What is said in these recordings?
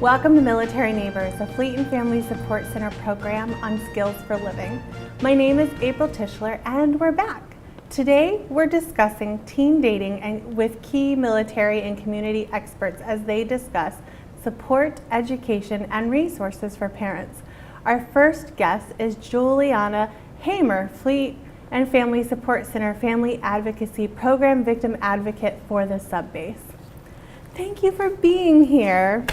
Welcome to Military Neighbors, a Fleet and Family Support Center program on skills for living. My name is April Tischler and we're back. Today we're discussing teen dating and with key military and community experts as they discuss support, education, and resources for parents. Our first guest is Juliana Hamor, Fleet and Family Support Center Family Advocacy Program Victim Advocate for the Subbase. Thank you for being here.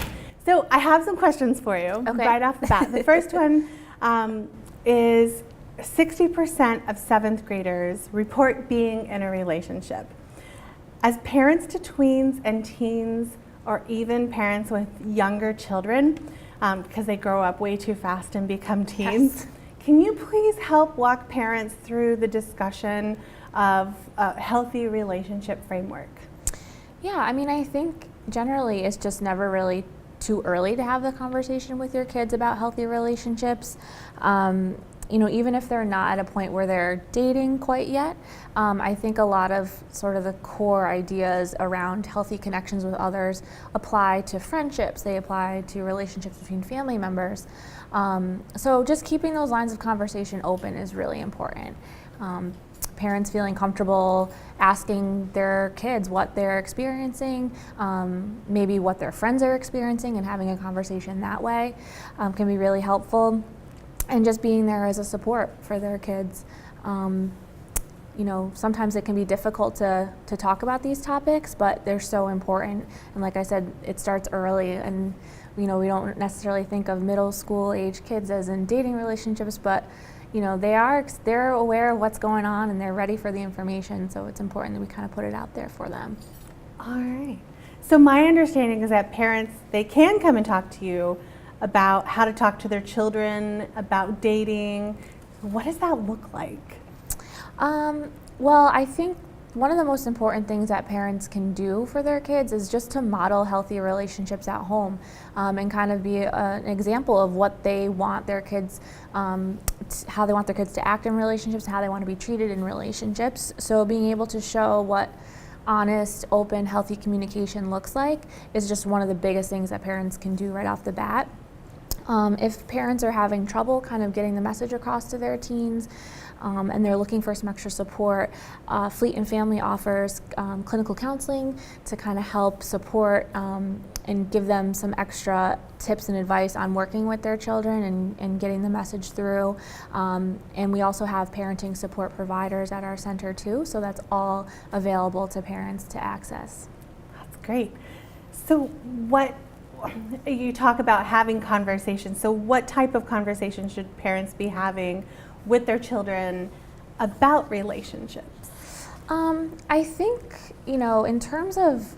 So I have some questions for you right off the bat. The first one is 60% of 7th graders report being in a relationship. As parents to tweens and teens, or even parents with younger children, because they grow up way too fast and become teens, can you please help walk parents through the discussion of a healthy relationship framework? Yeah, I mean, I think generally it's just never really too early to have the conversation with your kids about healthy relationships. Even if they're not at a point where they're dating quite yet, I think a lot of sort of the core ideas around healthy connections with others apply to friendships, they apply to relationships between family members. So just keeping those lines of conversation open is really important. Parents feeling comfortable asking their kids what they're experiencing, maybe what their friends are experiencing, and having a conversation that way can be really helpful. And just being there as a support for their kids. Sometimes it can be difficult to talk about these topics, but they're so important. And like I said, it starts early, and we don't necessarily think of middle school age kids as in dating relationships, but they're aware of what's going on and they're ready for the information, so it's important that we kind of put it out there for them. All right. So my understanding is that parents, they can come and talk to you about how to talk to their children, about dating. What does that look like? Well, I think one of the most important things that parents can do for their kids is just to model healthy relationships at home, and kind of be an example of what they want their kids, how they want their kids to act in relationships, how they want to be treated in relationships. So being able to show what honest, open, healthy communication looks like is just one of the biggest things that parents can do right off the bat. If parents are having trouble kind of getting the message across to their teens, and they're looking for some extra support, Fleet and Family offers clinical counseling to kind of help support and give them some extra tips and advice on working with their children and getting the message through. And we also have parenting support providers at our center too, so that's all available to parents to access. That's great. So you talk about having conversations. So what type of conversations should parents be having with their children about relationships? I think, in terms of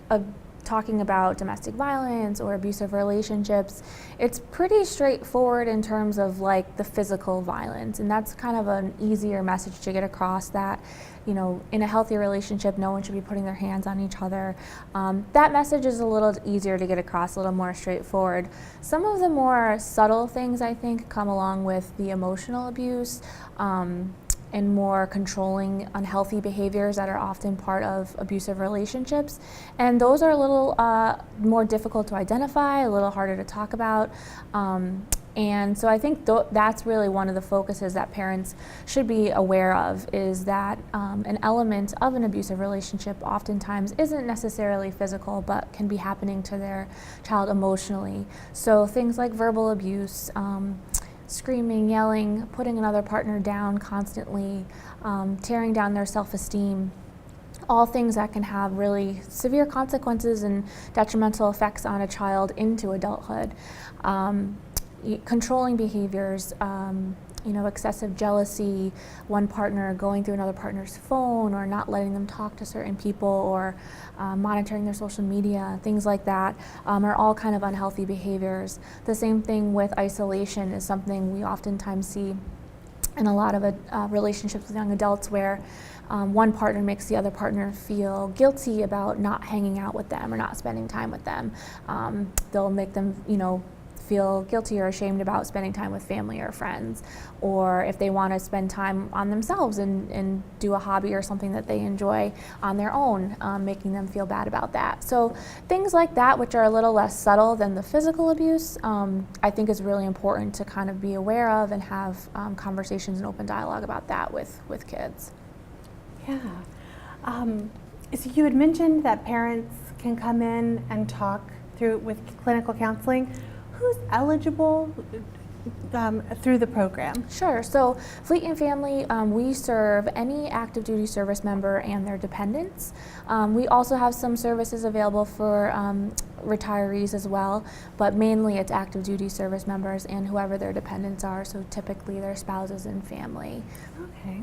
talking about domestic violence or abusive relationships, it's pretty straightforward in terms of like the physical violence, and that's kind of an easier message to get across, that in a healthy relationship no one should be putting their hands on each other. That message is a little easier to get across, a little more straightforward. Some of the more subtle things, I think, come along with the emotional abuse and more controlling, unhealthy behaviors that are often part of abusive relationships. And those are a little more difficult to identify, a little harder to talk about. And so I think that's really one of the focuses that parents should be aware of, is that an element of an abusive relationship oftentimes isn't necessarily physical, but can be happening to their child emotionally. So things like verbal abuse, screaming, yelling, putting another partner down constantly, tearing down their self-esteem, all things that can have really severe consequences and detrimental effects on a child into adulthood. Controlling behaviors, excessive jealousy, one partner going through another partner's phone or not letting them talk to certain people, or monitoring their social media, things like that, are all kind of unhealthy behaviors. The same thing with isolation is something we oftentimes see in a lot of relationships with young adults, where one partner makes the other partner feel guilty about not hanging out with them or not spending time with them. They'll make them, feel guilty or ashamed about spending time with family or friends, or if they want to spend time on themselves and do a hobby or something that they enjoy on their own, making them feel bad about that. So things like that, which are a little less subtle than the physical abuse, I think is really important to kind of be aware of and have conversations and open dialogue about that with kids. Yeah. So you had mentioned that parents can come in and talk through with clinical counseling. Who's eligible through the program? Sure. So Fleet and Family, we serve any active duty service member and their dependents. We also have some services available for retirees as well, but mainly it's active duty service members and whoever their dependents are, so typically their spouses and family. Okay.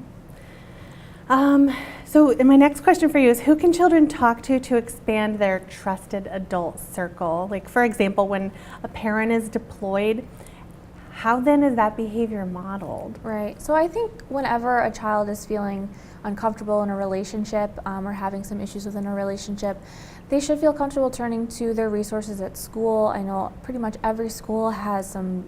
So my next question for you is, who can children talk to expand their trusted adult circle? Like, for example, when a parent is deployed, how then is that behavior modeled? Right. So I think whenever a child is feeling uncomfortable in a relationship or having some issues within a relationship, they should feel comfortable turning to their resources at school. I know pretty much every school has some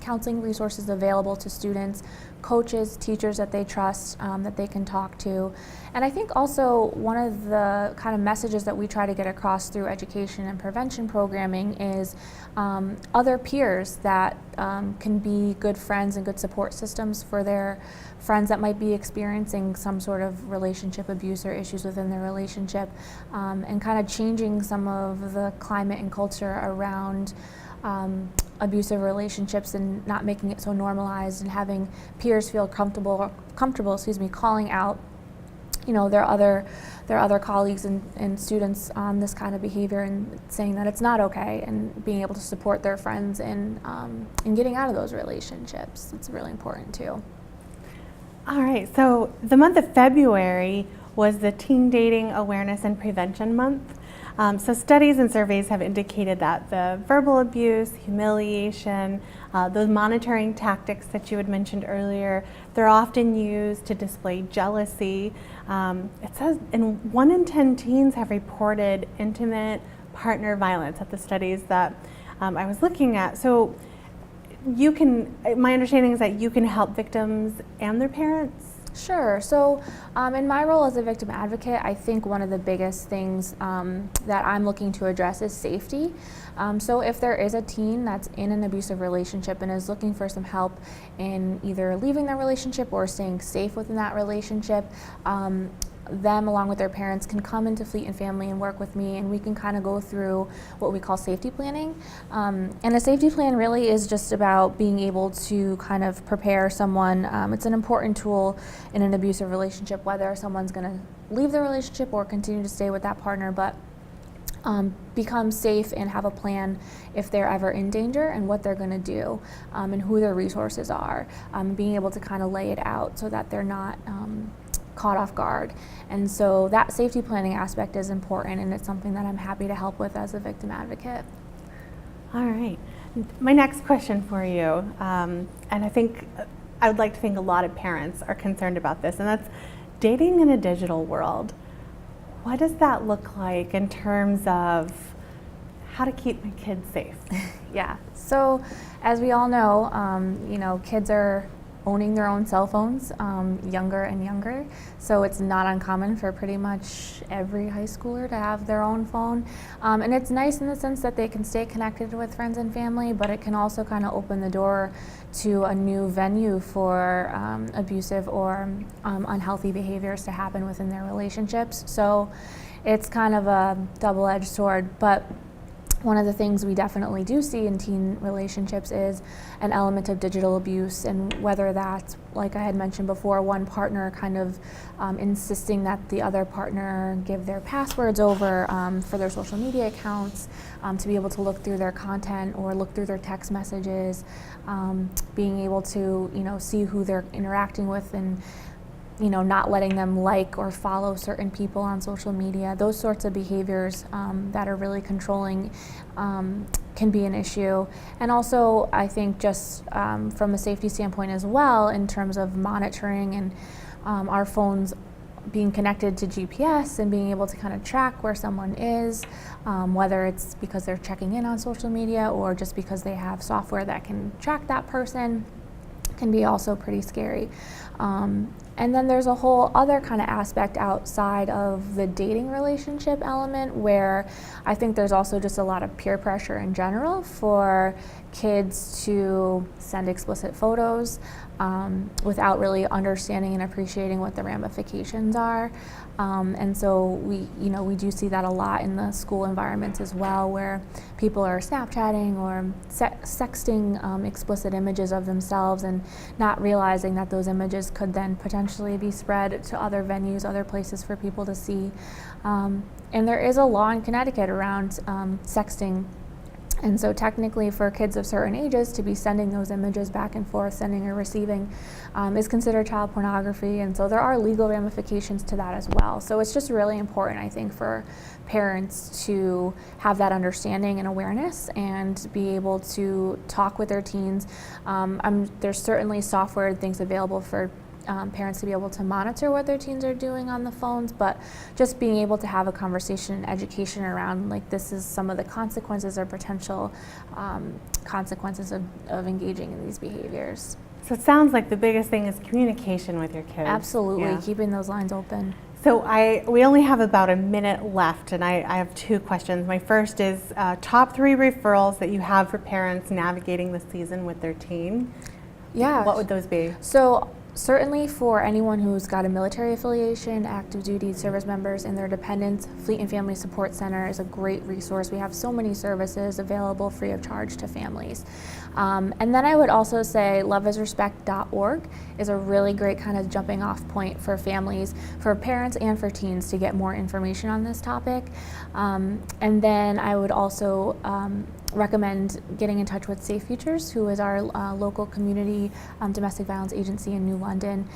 counseling resources available to students, coaches, teachers that they trust, that they can talk to. And I think also one of the kind of messages that we try to get across through education and prevention programming is other peers that can be good friends and good support systems for their friends that might be experiencing some sort of relationship abuse or issues within their relationship, and kind of changing some of the climate and culture around abusive relationships and not making it so normalized, and having peers feel comfortable, calling out, their other colleagues and students on this kind of behavior and saying that it's not okay, and being able to support their friends in getting out of those relationships. It's really important too. All right, so the month of February was the Teen Dating Awareness and Prevention Month. So studies and surveys have indicated that the verbal abuse, humiliation, those monitoring tactics that you had mentioned earlier, they're often used to display jealousy. It says 1 in 10 teens have reported intimate partner violence at the studies that I was looking at. So my understanding is that you can help victims and their parents? Sure. So in my role as a victim advocate, I think one of the biggest things that I'm looking to address is safety. So if there is a teen that's in an abusive relationship and is looking for some help in either leaving their relationship or staying safe within that relationship, them along with their parents can come into Fleet and Family and work with me, and we can kind of go through what we call safety planning. And a safety plan really is just about being able to kind of prepare someone. It's an important tool in an abusive relationship, whether someone's going to leave the relationship or continue to stay with that partner, but become safe and have a plan if they're ever in danger and what they're going to do, and who their resources are, being able to kind of lay it out so that they're not caught off guard. And so that safety planning aspect is important, and it's something that I'm happy to help with as a victim advocate. All right. My next question for you, and I would like to think a lot of parents are concerned about this, and that's dating in a digital world. What does that look like in terms of how to keep my kids safe? Yeah. So as we all know, kids are owning their own cell phones younger and younger. So it's not uncommon for pretty much every high schooler to have their own phone. And it's nice in the sense that they can stay connected with friends and family, but it can also kind of open the door to a new venue for abusive or unhealthy behaviors to happen within their relationships. So it's kind of a double-edged sword, but one of the things we definitely do see in teen relationships is an element of digital abuse, and whether that's, like I had mentioned before, one partner kind of insisting that the other partner give their passwords over for their social media accounts to be able to look through their content or look through their text messages, being able to see who they're interacting with, and not letting them like or follow certain people on social media. Those sorts of behaviors that are really controlling can be an issue. And also, I think just from a safety standpoint as well, in terms of monitoring, and our phones being connected to GPS and being able to kind of track where someone is, whether it's because they're checking in on social media or just because they have software that can track that person, can be also pretty scary. And then there's a whole other kind of aspect outside of the dating relationship element where I think there's also just a lot of peer pressure in general for kids to send explicit photos without really understanding and appreciating what the ramifications are. And so we do see that a lot in the school environments as well, where people are Snapchatting or sexting explicit images of themselves and not realizing that those images could then potentially be spread to other venues, other places for people to see. And there is a law in Connecticut around sexting. And so technically for kids of certain ages to be sending those images back and forth, sending or receiving, is considered child pornography. And so there are legal ramifications to that as well. So it's just really important, I think, for parents to have that understanding and awareness and be able to talk with their teens. There's certainly software and things available for parents to be able to monitor what their teens are doing on the phones, but just being able to have a conversation and education around, like, this is some of the consequences or potential consequences of engaging in these behaviors. So it sounds like the biggest thing is communication with your kids. Absolutely, Yeah. keeping those lines open. So we only have about a minute left, and I have two questions. My first is top 3 referrals that you have for parents navigating the season with their teen. Yeah. What would those be? So certainly for anyone who's got a military affiliation, active duty service members and their dependents, Fleet and Family Support Center is a great resource. We have so many services available free of charge to families. And then I would also say loveisrespect.org is a really great kind of jumping off point for families, for parents and for teens to get more information on this topic. And then I would also recommend getting in touch with Safe Futures, who is our local community domestic violence agency in New London.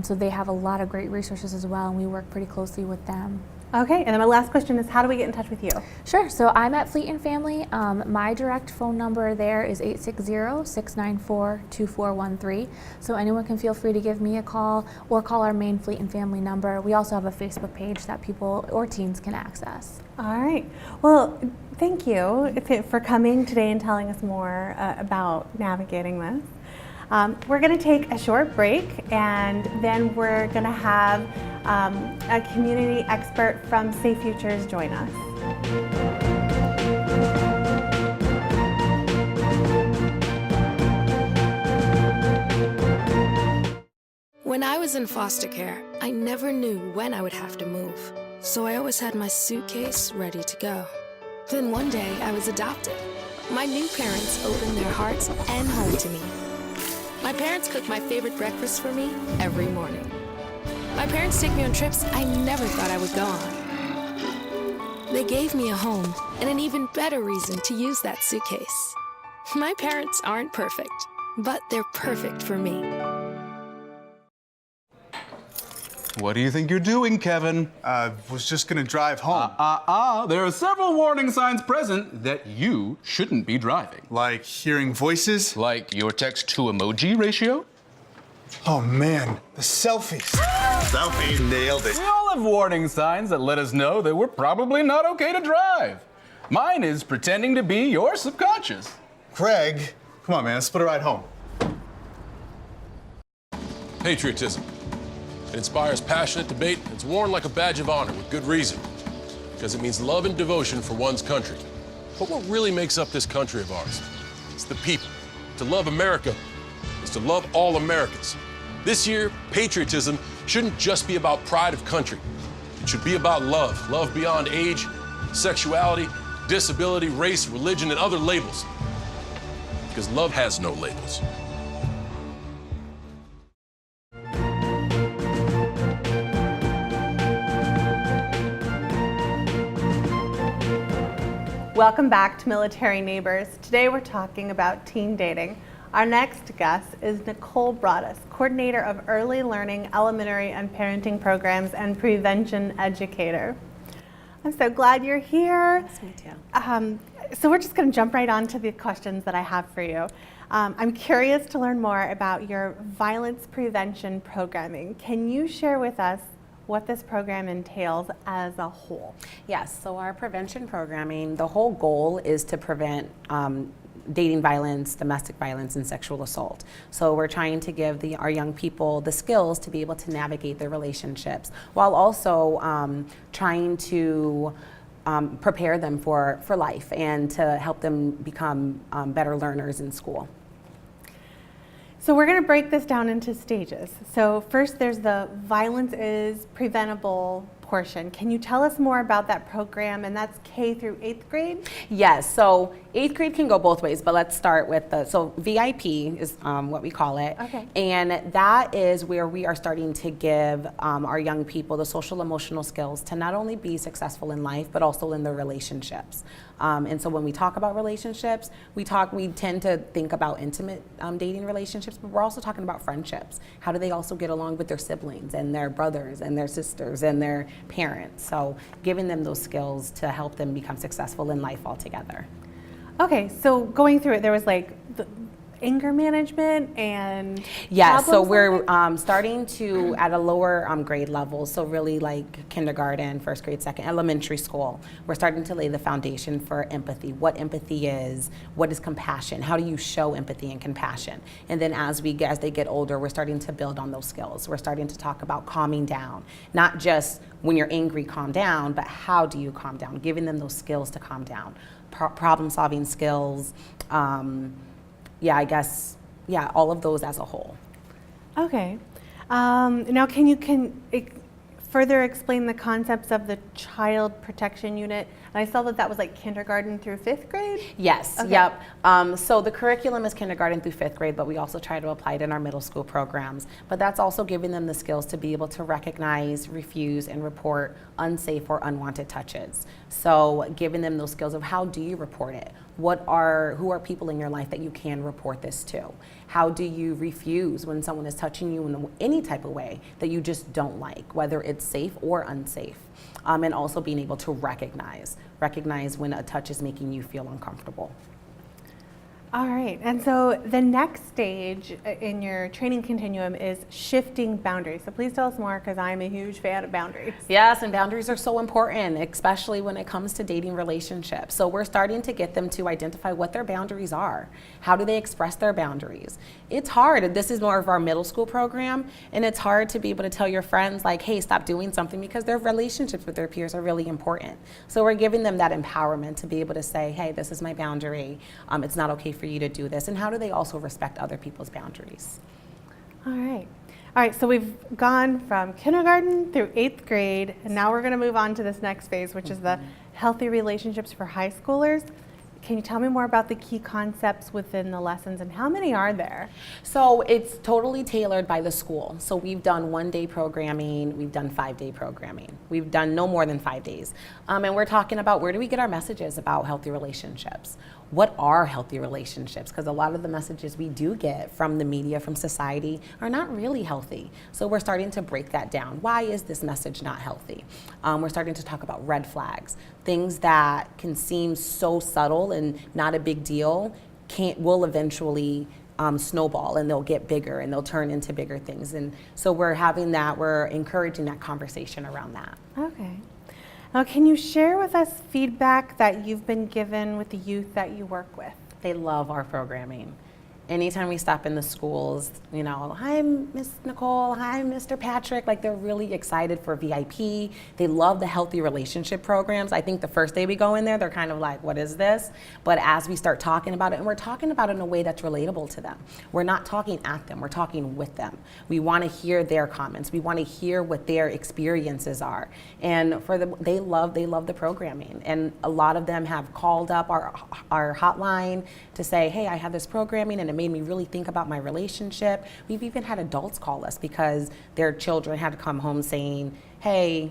So they have a lot of great resources as well, and we work pretty closely with them. Okay, and then my last question is, how do we get in touch with you? Sure, so I'm at Fleet and Family. My direct phone number there is 860-694-2413. So anyone can feel free to give me a call or call our main Fleet and Family number. We also have a Facebook page that people or teens can access. All right. Well, thank you for coming today and telling us more about navigating this. We're going to take a short break, and then we're going to have a community expert from Safe Futures join us. When I was in foster care, I never knew when I would have to move, so I always had my suitcase ready to go. Then one day, I was adopted. My new parents opened their hearts and home to me. My parents cook my favorite breakfast for me every morning. My parents take me on trips I never thought I would go on. They gave me a home and an even better reason to use that suitcase. My parents aren't perfect, but they're perfect for me. What do you think you're doing, Kevin? Was just gonna drive home. There are several warning signs present that you shouldn't be driving. Like hearing voices? Like your text-to-emoji ratio? Oh man, the selfies. Selfie, nailed it. We all have warning signs that let us know that we're probably not okay to drive. Mine is pretending to be your subconscious. Craig, come on man, let's split a ride home. Patriotism. It inspires passionate debate. It's worn like a badge of honor with good reason, because it means love and devotion for one's country. But what really makes up this country of ours? It's the people. To love America is to love all Americans. This year, patriotism shouldn't just be about pride of country. It should be about love. Love beyond age, sexuality, disability, race, religion, and other labels. Because love has no labels. Welcome back to Military Neighbors. Today we're talking about teen dating. Our next guest is Nicole Broadus, Coordinator of Early Learning, Elementary and Parenting Programs and Prevention Educator. I'm so glad you're here. Nice to meet you. So we're just going to jump right on to the questions that I have for you. I'm curious to learn more about your violence prevention programming. Can you share with us what this program entails as a whole. Yes, so our prevention programming, the whole goal is to prevent dating violence, domestic violence, and sexual assault. So we're trying to give our young people the skills to be able to navigate their relationships, while also trying to prepare them for life and to help them become better learners in school. So we're going to break this down into stages. So first there's the violence is preventable portion. Can you tell us more about that program? And that's K through 8th grade? Yes, so 8th grade can go both ways, but let's start with so VIP is what we call it. Okay. And that is where we are starting to give our young people the social emotional skills to not only be successful in life, but also in their relationships. And so when we talk about relationships, we tend to think about intimate dating relationships, but we're also talking about friendships. How do they also get along with their siblings and their brothers and their sisters and their parents? So giving them those skills to help them become successful in life altogether. Okay, so going through it, there was like the anger management and yes, so problem we're solving? starting to at a lower grade level, so really like kindergarten, first grade, second, elementary school. We're starting to lay the foundation for empathy, what empathy is, what is compassion, how do you show empathy and compassion, and then as they get older, we're starting to build on those skills. We're starting to talk about calming down, not just when you're angry, calm down, but how do you calm down, giving them those skills to calm down, problem solving skills. All of those as a whole. Okay. Now can you further explain the concepts of the Child Protection Unit? And I saw that was like kindergarten through 5th grade? Yes, okay. Yep. So the curriculum is kindergarten through 5th grade, but we also try to apply it in our middle school programs. But that's also giving them the skills to be able to recognize, refuse, and report unsafe or unwanted touches. So giving them those skills of how do you report it? Who are people in your life that you can report this to? How do you refuse when someone is touching you in any type of way that you just don't like, whether it's safe or unsafe? And also being able to recognize when a touch is making you feel uncomfortable. All right, and so the next stage in your training continuum is shifting boundaries. So please tell us more, because I'm a huge fan of boundaries. Yes, and boundaries are so important, especially when it comes to dating relationships. So we're starting to get them to identify what their boundaries are. How do they express their boundaries? It's hard. This is more of our middle school program, and it's hard to be able to tell your friends, like, hey, stop doing something, because their relationships with their peers are really important. So we're giving them that empowerment to be able to say, hey, this is my boundary. It's not okay for you to do this. And how do they also respect other people's boundaries? All right, so we've gone from kindergarten through 8th grade, and now we're going to move on to this next phase, which is the healthy relationships for high schoolers. Can you tell me more about the key concepts within the lessons, and how many are there? So it's totally tailored by the school. So we've done 1-day programming, we've done 5-day programming. We've done no more than 5 days. And we're talking about, where do we get our messages about healthy relationships? What are healthy relationships? Because a lot of the messages we do get from the media, from society, are not really healthy. So we're starting to break that down. Why is this message not healthy? We're starting to talk about red flags, things that can seem so subtle and not a big deal, will eventually snowball, and they'll get bigger and they'll turn into bigger things. And so we're encouraging that conversation around that. Okay. Now, can you share with us feedback that you've been given with the youth that you work with? They love our programming. Anytime we stop in the schools, hi, Miss Nicole, hi, Mr. Patrick, like they're really excited for VIP. They love the healthy relationship programs. I think the first day we go in there, they're kind of like, what is this? But as we start talking about it, and we're talking about it in a way that's relatable to them. We're not talking at them, we're talking with them. We want to hear their comments. We want to hear what their experiences are. And they love the programming. And a lot of them have called up our hotline to say, hey, I have this programming, and it made me really think about my relationship. We've even had adults call us because their children had to come home saying, hey,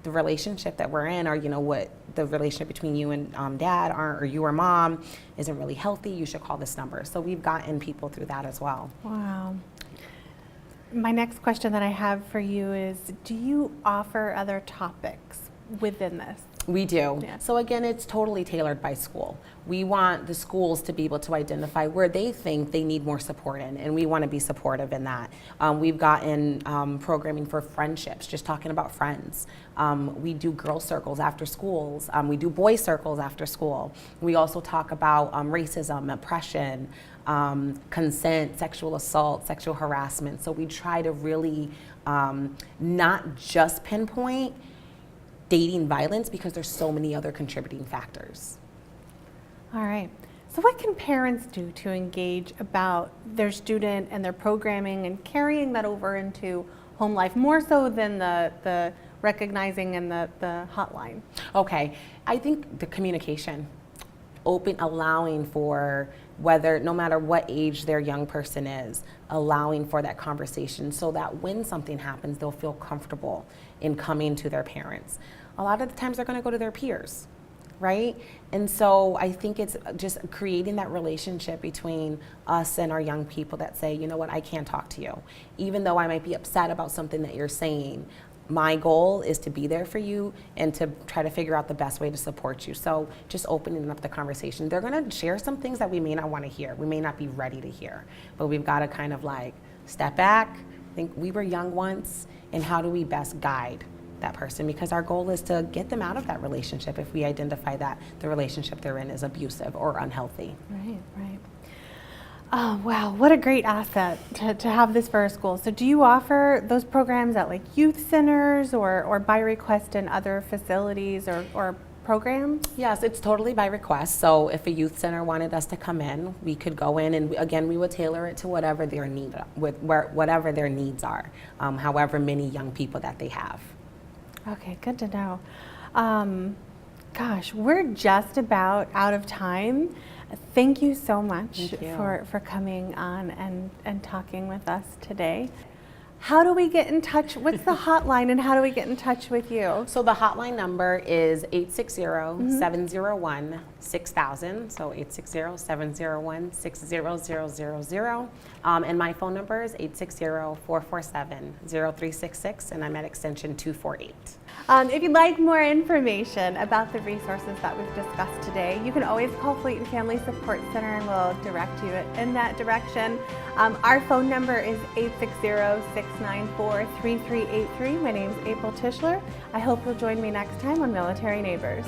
the relationship that we're in, or what the relationship between you and dad or you or mom isn't really healthy, you should call this number. So we've gotten people through that as well. Wow. My next question that I have for you is, do you offer other topics within this? We do. Yeah. So again, it's totally tailored by school. We want the schools to be able to identify where they think they need more support in, and we want to be supportive in that. We've gotten programming for friendships, just talking about friends. We do girl circles after schools. We do boy circles after school. We also talk about racism, oppression, consent, sexual assault, sexual harassment. So we try to really not just pinpoint dating violence, because there's so many other contributing factors. All right. So what can parents do to engage about their student and their programming and carrying that over into home life, more so than the recognizing and the hotline? Okay, I think the communication, allowing for whether, no matter what age their young person is, allowing for that conversation so that when something happens, they'll feel comfortable in coming to their parents. A lot of the times they're going to go to their peers, right? And so I think it's just creating that relationship between us and our young people that say, you know what, I can't talk to you. Even though I might be upset about something that you're saying, my goal is to be there for you and to try to figure out the best way to support you. So just opening up the conversation. They're gonna share some things that we may not wanna hear. We may not be ready to hear, but we've gotta kind of like step back, think we were young once, and how do we best guide that person? Because our goal is to get them out of that relationship if we identify that the relationship they're in is abusive or unhealthy. Right, right. Oh, wow, what a great asset to have this for our school. So do you offer those programs at like youth centers or by request in other facilities or programs? Yes, it's totally by request. So if a youth center wanted us to come in, we could go in, and again, we would tailor it to whatever their whatever their needs are, however many young people that they have. Okay, good to know. Gosh, we're just about out of time. Thank you so much for coming on and talking with us today. How do we get in touch? What's the hotline and how do we get in touch with you? So the hotline number is 860-701-6000, so 860-701-60000. And my phone number is 860-447-0366, and I'm at extension 248. If you'd like more information about the resources that we've discussed today, you can always call Fleet and Family Support Center and we'll direct you in that direction. Our phone number is 860-694-3383. My name is April Tischler. I hope you'll join me next time on Military Neighbors.